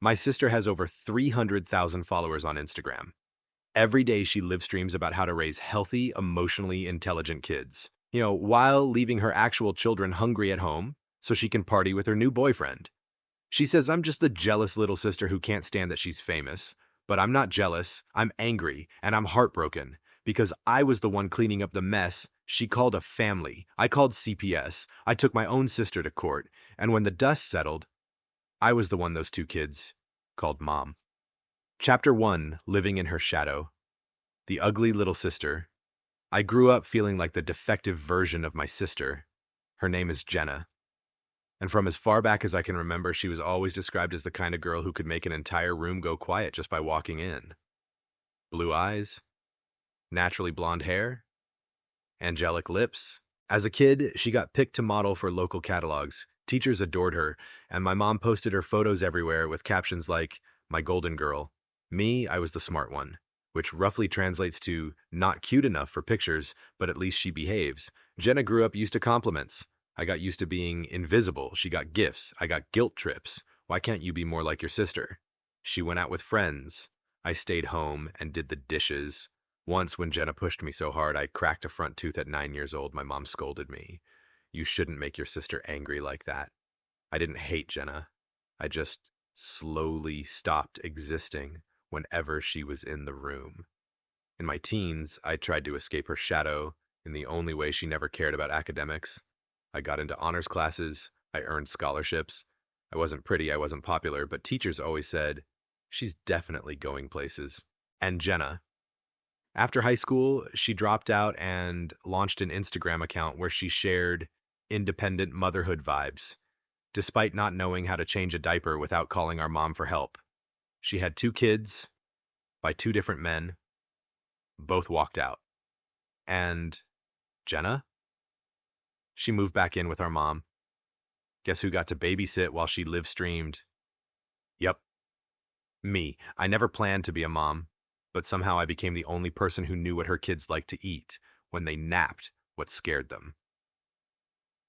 My sister has over 300,000 followers on Instagram. Every day she live streams about how to raise healthy, emotionally intelligent kids, while leaving her actual children hungry at home so she can party with her new boyfriend. She says I'm just the jealous little sister who can't stand that she's famous. But I'm not jealous, I'm angry, and I'm heartbroken because I was the one cleaning up the mess she called a family. I called CPS, I took my own sister to court, and when the dust settled, I was the one those two kids called mom. Chapter 1, Living in Her Shadow. The ugly little sister. I grew up feeling like the defective version of my sister. Her name is Jenna. And from as far back as I can remember, she was always described as the kind of girl who could make an entire room go quiet just by walking in. Blue eyes, naturally blonde hair, angelic lips. As a kid, she got picked to model for local catalogs. Teachers adored her, and my mom posted her photos everywhere with captions like, "My golden girl." Me, I was the smart one, which roughly translates to not cute enough for pictures, but at least she behaves. Jenna grew up used to compliments. I got used to being invisible. She got gifts. I got guilt trips. Why can't you be more like your sister? She went out with friends. I stayed home and did the dishes. Once, when Jenna pushed me so hard I cracked a front tooth at 9 years old, my mom scolded me. You shouldn't make your sister angry like that. I didn't hate Jenna. I just slowly stopped existing whenever she was in the room. In my teens, I tried to escape her shadow in the only way she never cared about academics. I got into honors classes. I earned scholarships. I wasn't pretty, I wasn't popular, but teachers always said, she's definitely going places. And Jenna, after high school, she dropped out and launched an Instagram account where she shared independent motherhood vibes, despite not knowing how to change a diaper without calling our mom for help. She had two kids by two different men, both walked out. And Jenna? She moved back in with our mom. Guess who got to babysit while she live streamed? Yep, me. I never planned to be a mom, but somehow I became the only person who knew what her kids liked to eat when they napped what scared them.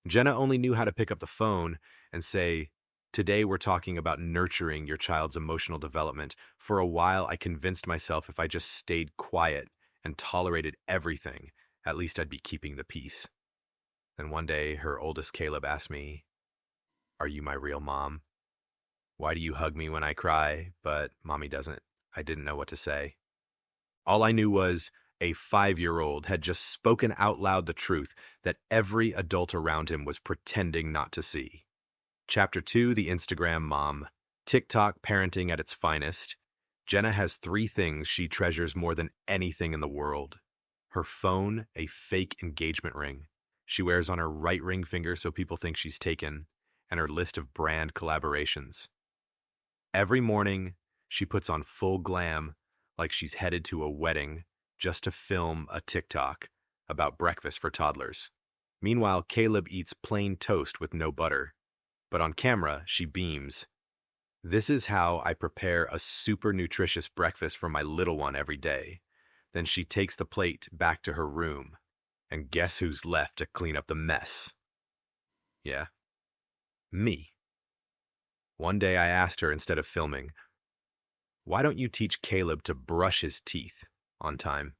Jenna only knew how to pick up the phone and say, "Today we're talking about nurturing your child's emotional development." For a while, I convinced myself if I just stayed quiet and tolerated everything, at least I'd be keeping the peace. Then one day, her oldest Caleb asked me, "Are you my real mom? Why do you hug me when I cry, but mommy doesn't?" I didn't know what to say. All I knew was a 5-year-old had just spoken out loud the truth that every adult around him was pretending not to see. Chapter 2, The Instagram Mom. TikTok parenting at its finest. Jenna has 3 things she treasures more than anything in the world. Her phone, a fake engagement ring she wears on her right ring finger so people think she's taken, and her list of brand collaborations. Every morning, she puts on full glam like she's headed to a wedding just to film a TikTok about breakfast for toddlers. Meanwhile, Caleb eats plain toast with no butter. But on camera, she beams. "This is how I prepare a super nutritious breakfast for my little one every day." Then she takes the plate back to her room. And guess who's left to clean up the mess? Yeah, me. One day I asked her instead of filming, "Why don't you teach Caleb to brush his teeth on time?"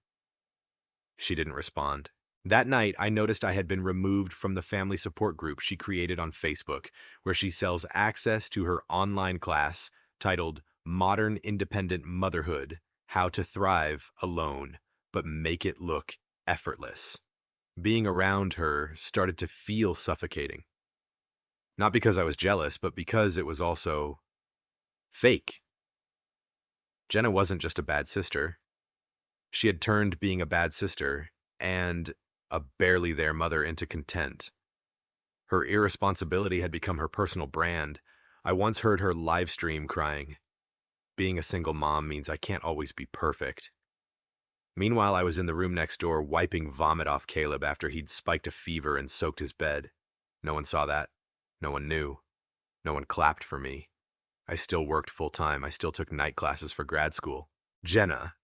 She didn't respond. That night, I noticed I had been removed from the family support group she created on Facebook, where she sells access to her online class titled Modern Independent Motherhood: How to Thrive Alone, but Make It Look Effortless. Being around her started to feel suffocating. Not because I was jealous, but because it was also fake. Jenna wasn't just a bad sister. She had turned being a bad sister and a barely there mother into content. Her irresponsibility had become her personal brand. I once heard her live stream crying, "Being a single mom means I can't always be perfect." Meanwhile, I was in the room next door wiping vomit off Caleb after he'd spiked a fever and soaked his bed. No one saw that. No one knew. No one clapped for me. I still worked full time. I still took night classes for grad school. Jenna.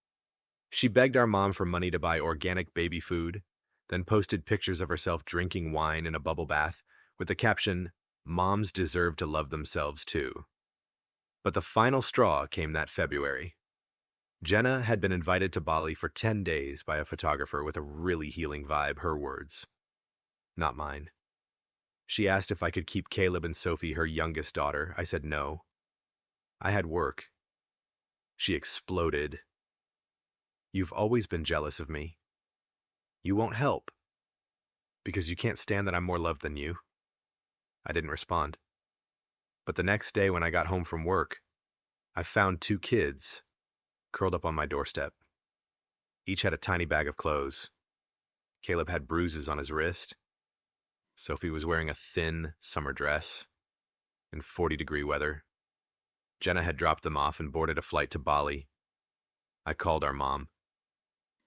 She begged our mom for money to buy organic baby food, then posted pictures of herself drinking wine in a bubble bath with the caption, "Moms deserve to love themselves too." But the final straw came that February. Jenna had been invited to Bali for 10 days by a photographer with a really healing vibe, her words, not mine. She asked if I could keep Caleb and Sophie, her youngest daughter. I said no. I had work. She exploded. You've always been jealous of me. You won't help. Because you can't stand that I'm more loved than you. I didn't respond. But the next day when I got home from work, I found two kids curled up on my doorstep. Each had a tiny bag of clothes. Caleb had bruises on his wrist. Sophie was wearing a thin summer dress in 40-degree weather. Jenna had dropped them off and boarded a flight to Bali. I called our mom.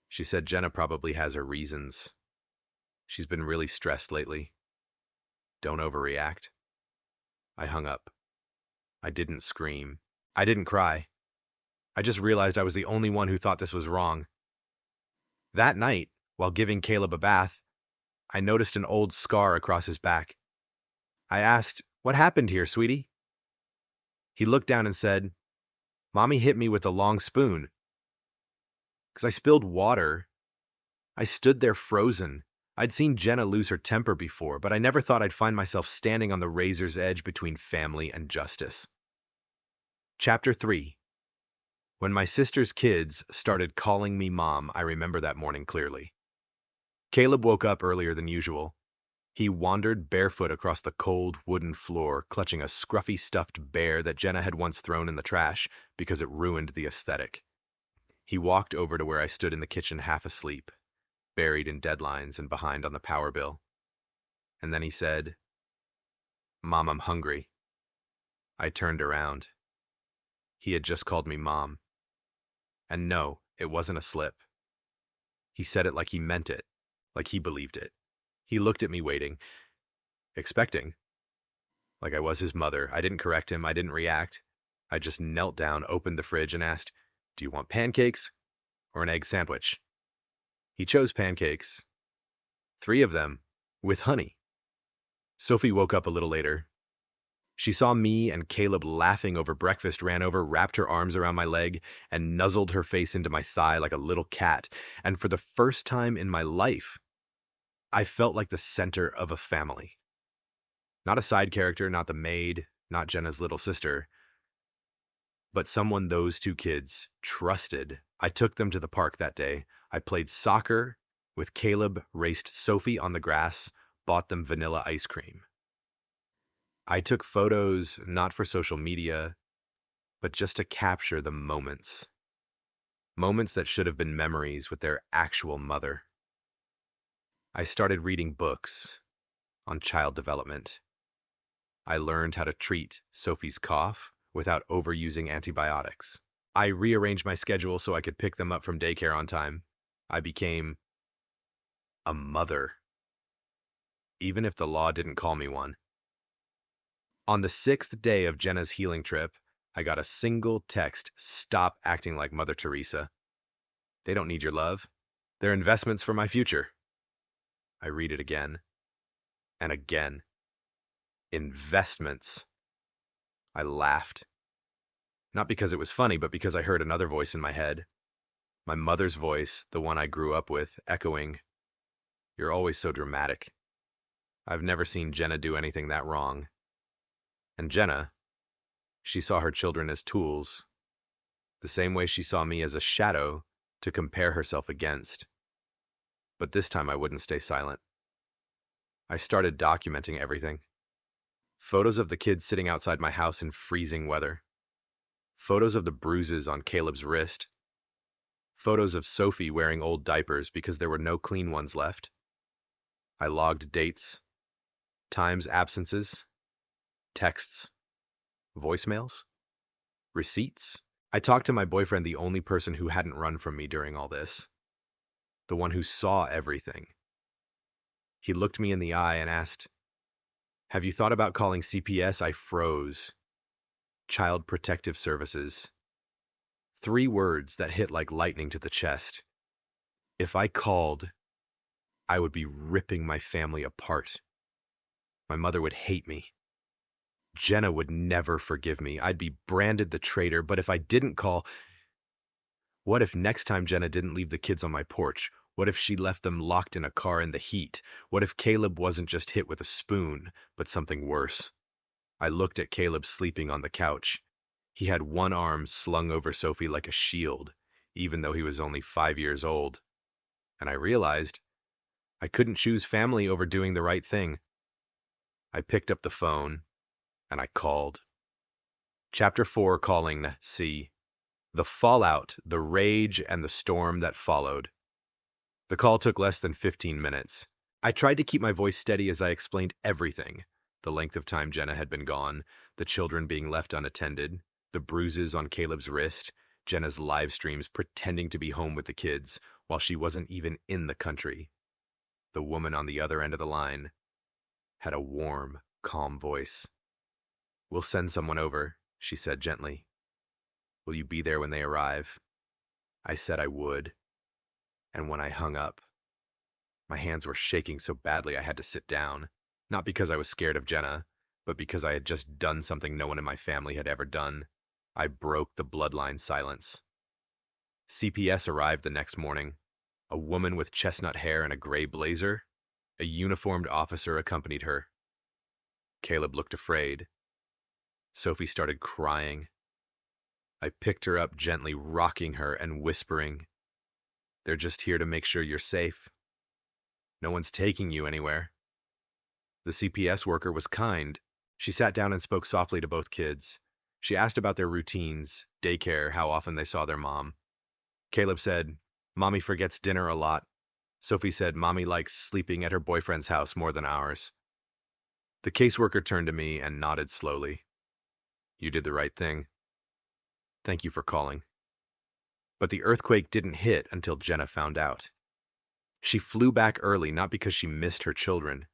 She said Jenna probably has her reasons. She's been really stressed lately. Don't overreact. I hung up. I didn't scream. I didn't cry. I just realized I was the only one who thought this was wrong. That night, while giving Caleb a bath, I noticed an old scar across his back. I asked, "What happened here, sweetie?" He looked down and said, "Mommy hit me with a long spoon." Because I spilled water. I stood there frozen. I'd seen Jenna lose her temper before, but I never thought I'd find myself standing on the razor's edge between family and justice. Chapter 3. When my sister's kids started calling me mom, I remember that morning clearly. Caleb woke up earlier than usual. He wandered barefoot across the cold wooden floor, clutching a scruffy stuffed bear that Jenna had once thrown in the trash because it ruined the aesthetic. He walked over to where I stood in the kitchen half asleep, buried in deadlines and behind on the power bill. And then he said, "Mom, I'm hungry." I turned around. He had just called me mom. And no, it wasn't a slip. He said it like he meant it, like he believed it. He looked at me waiting, expecting, like I was his mother. I didn't correct him. I didn't react. I just knelt down, opened the fridge, and asked, "Do you want pancakes or an egg sandwich?" He chose pancakes. 3 of them, with honey. Sophie woke up a little later. She saw me and Caleb laughing over breakfast, ran over, wrapped her arms around my leg, and nuzzled her face into my thigh like a little cat. And for the first time in my life, I felt like the center of a family. Not a side character, not the maid, not Jenna's little sister, but someone those 2 kids trusted. I took them to the park that day. I played soccer with Caleb, raced Sophie on the grass, bought them vanilla ice cream. I took photos not for social media, but just to capture the moments. Moments that should have been memories with their actual mother. I started reading books on child development. I learned how to treat Sophie's cough without overusing antibiotics. I rearranged my schedule so I could pick them up from daycare on time. I became a mother, even if the law didn't call me one. On the 6th day of Jenna's healing trip, I got a single text: "Stop acting like Mother Teresa. They don't need your love. They're investments for my future." I read it again and again. Investments. I laughed. Not because it was funny, but because I heard another voice in my head. My mother's voice, the one I grew up with, echoing, "You're always so dramatic. I've never seen Jenna do anything that wrong." And Jenna, she saw her children as tools, the same way she saw me as a shadow to compare herself against. But this time I wouldn't stay silent. I started documenting everything. Photos of the kids sitting outside my house in freezing weather. Photos of the bruises on Caleb's wrist. Photos of Sophie wearing old diapers because there were no clean ones left. I logged dates, times, absences, texts, voicemails, receipts. I talked to my boyfriend, the only person who hadn't run from me during all this, the one who saw everything. He looked me in the eye and asked, "Have you thought about calling CPS?" I froze. Child Protective Services. 3 words that hit like lightning to the chest. If I called, I would be ripping my family apart. My mother would hate me. Jenna would never forgive me. I'd be branded the traitor, but if I didn't call, what if next time Jenna didn't leave the kids on my porch? What if she left them locked in a car in the heat? What if Caleb wasn't just hit with a spoon, but something worse? I looked at Caleb sleeping on the couch. He had one arm slung over Sophie like a shield, even though he was only 5 years old. And I realized I couldn't choose family over doing the right thing. I picked up the phone and I called. Chapter 4, calling C. The fallout, the rage, and the storm that followed. The call took less than 15 minutes. I tried to keep my voice steady as I explained everything. The length of time Jenna had been gone, the children being left unattended, the bruises on Caleb's wrist, Jenna's live streams pretending to be home with the kids while she wasn't even in the country. The woman on the other end of the line had a warm, calm voice. "We'll send someone over," she said gently. "Will you be there when they arrive?" I said I would, and when I hung up, my hands were shaking so badly I had to sit down, not because I was scared of Jenna, but because I had just done something no one in my family had ever done. I broke the bloodline silence. CPS arrived the next morning. A woman with chestnut hair and a gray blazer. A uniformed officer accompanied her. Caleb looked afraid. Sophie started crying. I picked her up gently, rocking her and whispering, "They're just here to make sure you're safe. No one's taking you anywhere." The CPS worker was kind. She sat down and spoke softly to both kids. She asked about their routines, daycare, how often they saw their mom. Caleb said, "Mommy forgets dinner a lot." Sophie said, "Mommy likes sleeping at her boyfriend's house more than ours." The caseworker turned to me and nodded slowly. "You did the right thing. Thank you for calling." But the earthquake didn't hit until Jenna found out. She flew back early, not because she missed her children,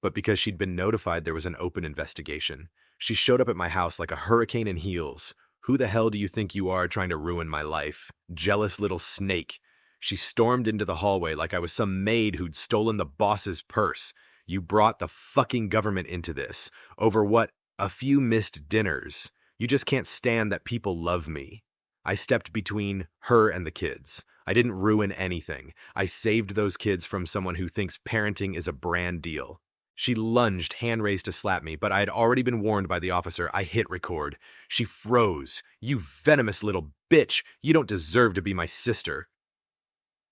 but because she'd been notified there was an open investigation. She showed up at my house like a hurricane in heels. "Who the hell do you think you are, trying to ruin my life? Jealous little snake." She stormed into the hallway like I was some maid who'd stolen the boss's purse. "You brought the fucking government into this. Over what? A few missed dinners. You just can't stand that people love me." I stepped between her and the kids. I didn't ruin anything. I saved those kids from someone who thinks parenting is a brand deal. She lunged, hand raised to slap me, but I had already been warned by the officer. I hit record. She froze. "You venomous little bitch! You don't deserve to be my sister."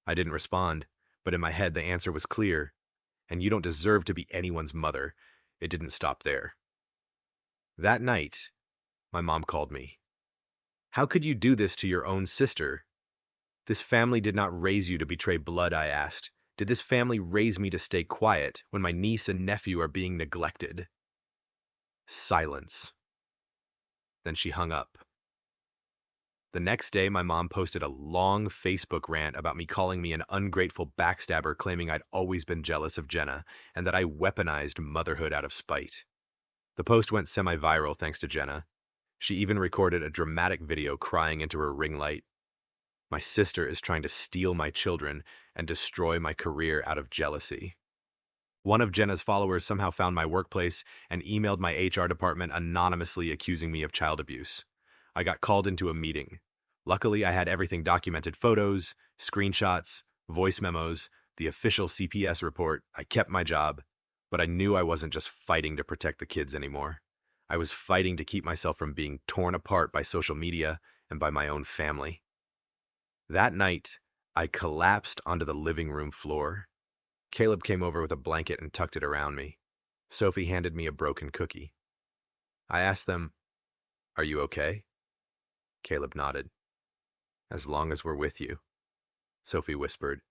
I didn't respond, but in my head the answer was clear. "And you don't deserve to be anyone's mother." It didn't stop there. That night, my mom called me. "How could you do this to your own sister?" "This family did not raise you to betray blood," I asked. "Did this family raise me to stay quiet when my niece and nephew are being neglected?" Silence. Then she hung up. The next day, my mom posted a long Facebook rant about me calling me an ungrateful backstabber, claiming I'd always been jealous of Jenna and that I weaponized motherhood out of spite. The post went semi-viral thanks to Jenna. She even recorded a dramatic video crying into her ring light. "My sister is trying to steal my children and destroy my career out of jealousy." One of Jenna's followers somehow found my workplace and emailed my HR department anonymously accusing me of child abuse. I got called into a meeting. Luckily, I had everything documented: photos, screenshots, voice memos, the official CPS report. I kept my job, but I knew I wasn't just fighting to protect the kids anymore. I was fighting to keep myself from being torn apart by social media and by my own family. That night, I collapsed onto the living room floor. Caleb came over with a blanket and tucked it around me. Sophie handed me a broken cookie. I asked them, "Are you okay?" Caleb nodded. "As long as we're with you," Sophie whispered.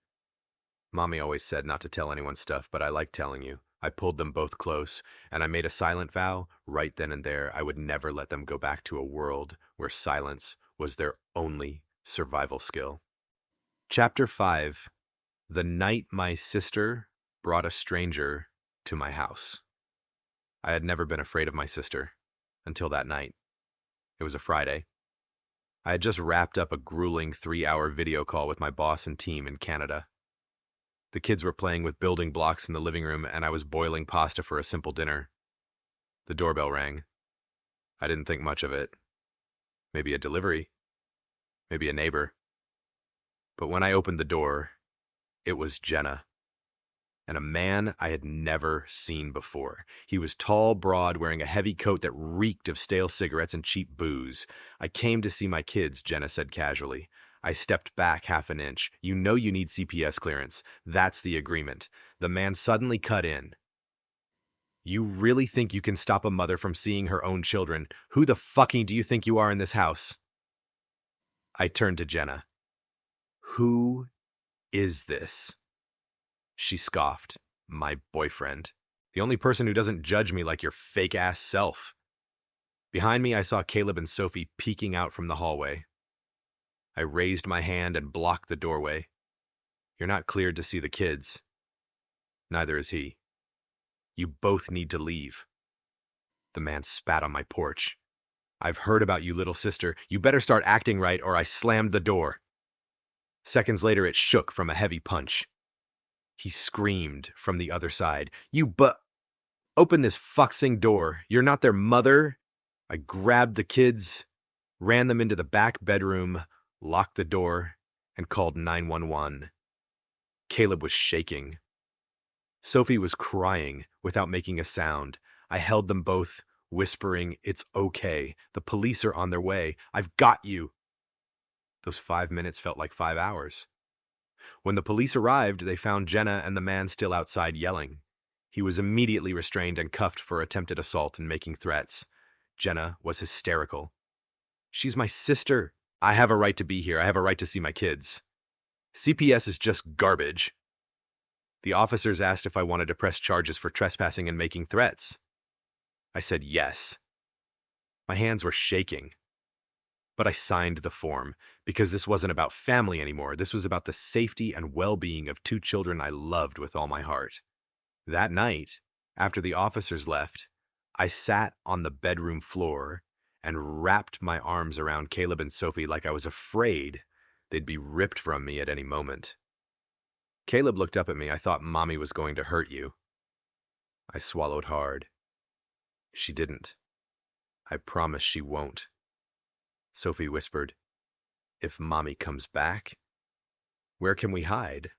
"Mommy always said not to tell anyone stuff, but I like telling you." I pulled them both close, and I made a silent vow right then and there I would never let them go back to a world where silence was their only survival skill. Chapter 5. The night my sister brought a stranger to my house. I had never been afraid of my sister until that night. It was a Friday. I had just wrapped up a grueling 3-hour video call with my boss and team in Canada. The kids were playing with building blocks in the living room, and I was boiling pasta for a simple dinner. The doorbell rang. I didn't think much of it. Maybe a delivery, maybe a neighbor. But when I opened the door, it was Jenna, and a man I had never seen before. He was tall, broad, wearing a heavy coat that reeked of stale cigarettes and cheap booze. "I came to see my kids," Jenna said casually. I stepped back half an inch. "You know you need CPS clearance. That's the agreement." The man suddenly cut in. "You really think you can stop a mother from seeing her own children? Who the fucking do you think you are in this house?" I turned to Jenna. "Who is this?" She scoffed. "My boyfriend. The only person who doesn't judge me like your fake-ass self." Behind me, I saw Caleb and Sophie peeking out from the hallway. I raised my hand and blocked the doorway. "You're not cleared to see the kids." "Neither is he. You both need to leave." The man spat on my porch. "I've heard about you, little sister. You better start acting right, or I slammed the door." Seconds later, it shook from a heavy punch. He screamed from the other side. Open this fucksing door. You're not their mother." I grabbed the kids, ran them into the back bedroom, locked the door, and called 911. Caleb was shaking. Sophie was crying without making a sound. I held them both, whispering, "It's okay. The police are on their way. I've got you." Those 5 minutes felt like 5 hours. When the police arrived, they found Jenna and the man still outside yelling. He was immediately restrained and cuffed for attempted assault and making threats. Jenna was hysterical. "She's my sister. I have a right to be here. I have a right to see my kids. CPS is just garbage." The officers asked if I wanted to press charges for trespassing and making threats. I said yes. My hands were shaking. But I signed the form, because this wasn't about family anymore. This was about the safety and well-being of two children I loved with all my heart. That night, after the officers left, I sat on the bedroom floor and wrapped my arms around Caleb and Sophie like I was afraid they'd be ripped from me at any moment. Caleb looked up at me. "I thought Mommy was going to hurt you." I swallowed hard. "She didn't. I promise she won't." Sophie whispered, "If Mommy comes back, where can we hide?"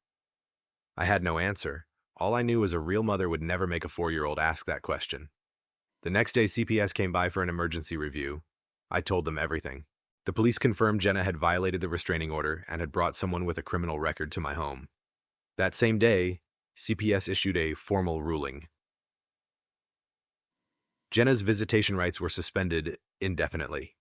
I had no answer. All I knew was a real mother would never make a 4-year-old ask that question. The next day, CPS came by for an emergency review. I told them everything. The police confirmed Jenna had violated the restraining order and had brought someone with a criminal record to my home. That same day, CPS issued a formal ruling. Jenna's visitation rights were suspended indefinitely.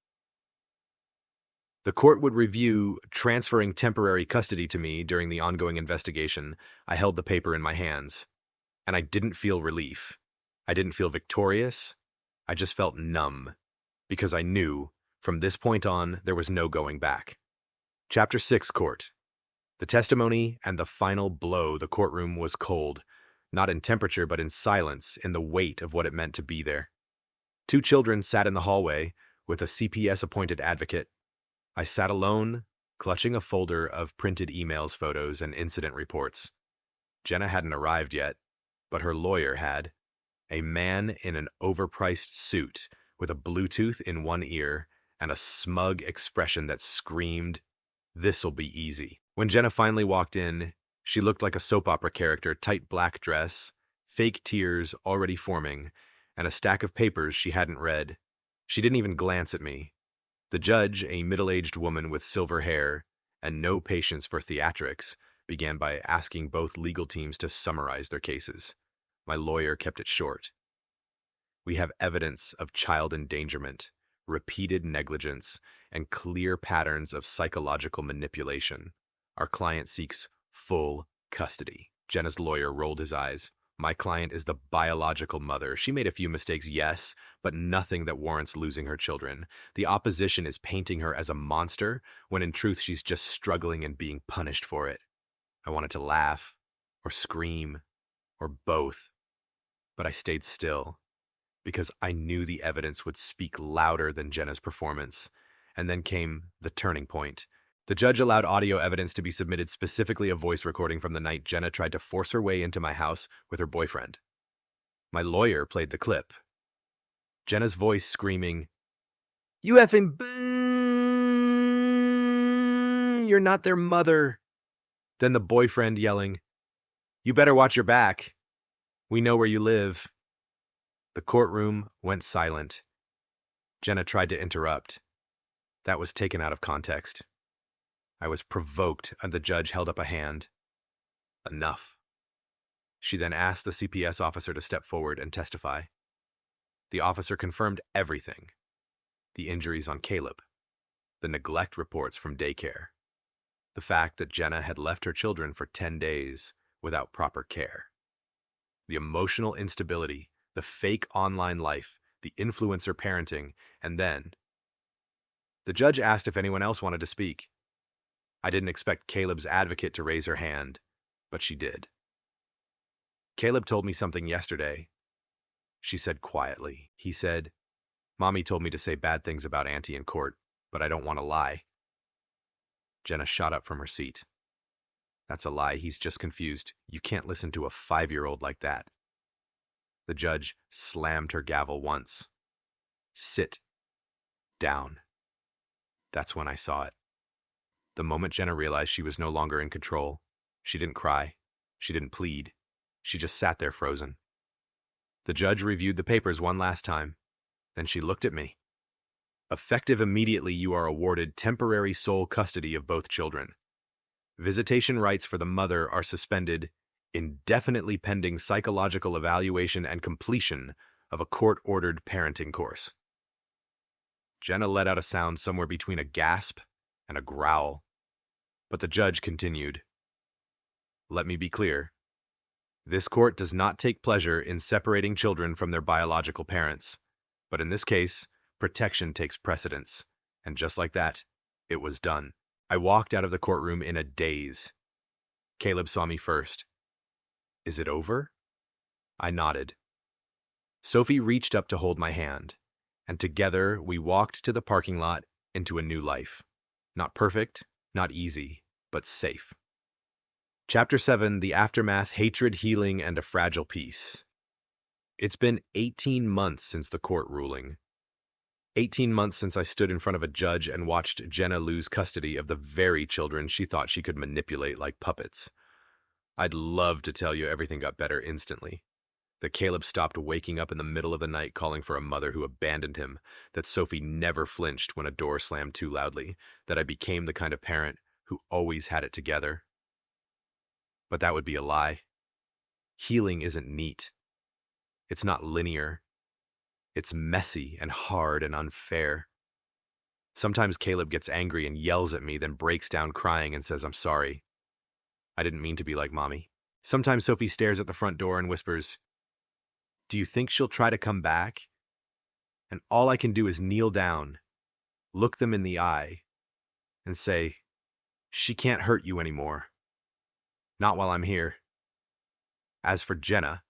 The court would review transferring temporary custody to me during the ongoing investigation. I held the paper in my hands, and I didn't feel relief. I didn't feel victorious. I just felt numb, because I knew, from this point on, there was no going back. Chapter 6, Court. The testimony and the final blow. The courtroom was cold, not in temperature, but in silence, in the weight of what it meant to be there. Two children sat in the hallway with a CPS-appointed advocate. I sat alone, clutching a folder of printed emails, photos, and incident reports. Jenna hadn't arrived yet, but her lawyer had. A man in an overpriced suit with a Bluetooth in one ear and a smug expression that screamed, "This'll be easy." When Jenna finally walked in, she looked like a soap opera character, tight black dress, fake tears already forming, and a stack of papers she hadn't read. She didn't even glance at me. The judge, a middle-aged woman with silver hair and no patience for theatrics, began by asking both legal teams to summarize their cases. My lawyer kept it short. "We have evidence of child endangerment, repeated negligence, and clear patterns of psychological manipulation. Our client seeks full custody." Jenna's lawyer rolled his eyes. "My client is the biological mother. She made a few mistakes, yes, but nothing that warrants losing her children. The opposition is painting her as a monster, when in truth she's just struggling and being punished for it." I wanted to laugh, or scream, or both, but I stayed still, because I knew the evidence would speak louder than Jenna's performance. And then came the turning point. The judge allowed audio evidence to be submitted, specifically a voice recording from the night Jenna tried to force her way into my house with her boyfriend. My lawyer played the clip. Jenna's voice screaming, You effing you're not their mother. Then the boyfriend yelling, you better watch your back. We know where you live. The courtroom went silent. Jenna tried to interrupt. That was taken out of context. I was provoked, and the judge held up a hand. Enough. She then asked the CPS officer to step forward and testify. The officer confirmed everything. The injuries on Caleb, the neglect reports from daycare, the fact that Jenna had left her children for 10 days without proper care, the emotional instability, the fake online life, the influencer parenting, and then the judge asked if anyone else wanted to speak. I didn't expect Caleb's advocate to raise her hand, but she did. Caleb told me something yesterday, she said quietly. He said, Mommy told me to say bad things about Auntie in court, but I don't want to lie. Jenna shot up from her seat. That's a lie. He's just confused. You can't listen to a 5-year-old like that. The judge slammed her gavel once. Sit down. That's when I saw it. The moment Jenna realized she was no longer in control, she didn't cry. She didn't plead. She just sat there frozen. The judge reviewed the papers one last time. Then she looked at me. Effective immediately, you are awarded temporary sole custody of both children. Visitation rights for the mother are suspended indefinitely pending psychological evaluation and completion of a court-ordered parenting course. Jenna let out a sound somewhere between a gasp and a growl, but the judge continued. Let me be clear. This court does not take pleasure in separating children from their biological parents, but in this case, protection takes precedence, and just like that, it was done. I walked out of the courtroom in a daze. Caleb saw me first. Is it over? I nodded. Sophie reached up to hold my hand, and together we walked to the parking lot into a new life. Not perfect, not easy, but safe. Chapter 7, The Aftermath, Hatred, Healing, and a Fragile Peace. It's been 18 months since the court ruling. 18 months since I stood in front of a judge and watched Jenna lose custody of the very children she thought she could manipulate like puppets. I'd love to tell you everything got better instantly. That Caleb stopped waking up in the middle of the night calling for a mother who abandoned him, that Sophie never flinched when a door slammed too loudly, that I became the kind of parent who always had it together. But that would be a lie. Healing isn't neat. It's not linear. It's messy and hard and unfair. Sometimes Caleb gets angry and yells at me, then breaks down crying and says, I'm sorry. I didn't mean to be like Mommy. Sometimes Sophie stares at the front door and whispers, do you think she'll try to come back? And all I can do is kneel down, look them in the eye, and say, she can't hurt you anymore. Not while I'm here. As for Jenna,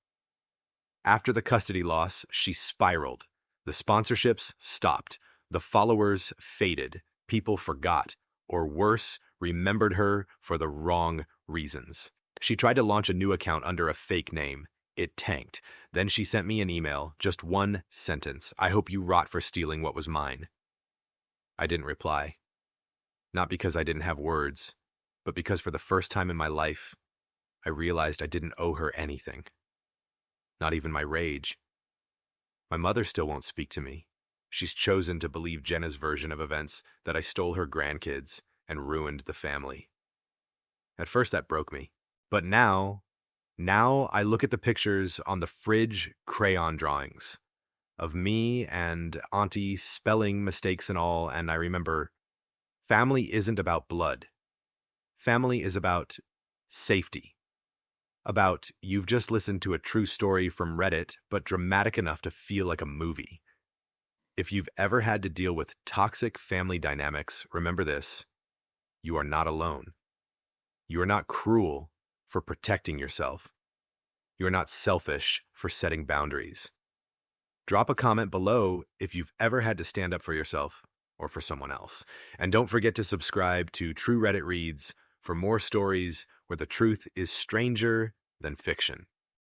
after the custody loss, she spiraled. The sponsorships stopped. The followers faded. People forgot, or worse, remembered her for the wrong reasons. She tried to launch a new account under a fake name. It tanked. Then she sent me an email, just one sentence. I hope you rot for stealing what was mine. I didn't reply. Not because I didn't have words, but because for the first time in my life, I realized I didn't owe her anything. Not even my rage. My mother still won't speak to me. She's chosen to believe Jenna's version of events, that I stole her grandkids and ruined the family. At first that broke me. But now I look at the pictures on the fridge crayon drawings of me and Auntie spelling mistakes and all, and I remember family isn't about blood. Family is about safety. About you've just listened to a true story from Reddit, but dramatic enough to feel like a movie. If you've ever had to deal with toxic family dynamics, remember this. You are not alone. You are not cruel for protecting yourself. You are not selfish for setting boundaries. Drop a comment below if you've ever had to stand up for yourself or for someone else. And don't forget to subscribe to True Reddit Reads for more stories where the truth is stranger than fiction.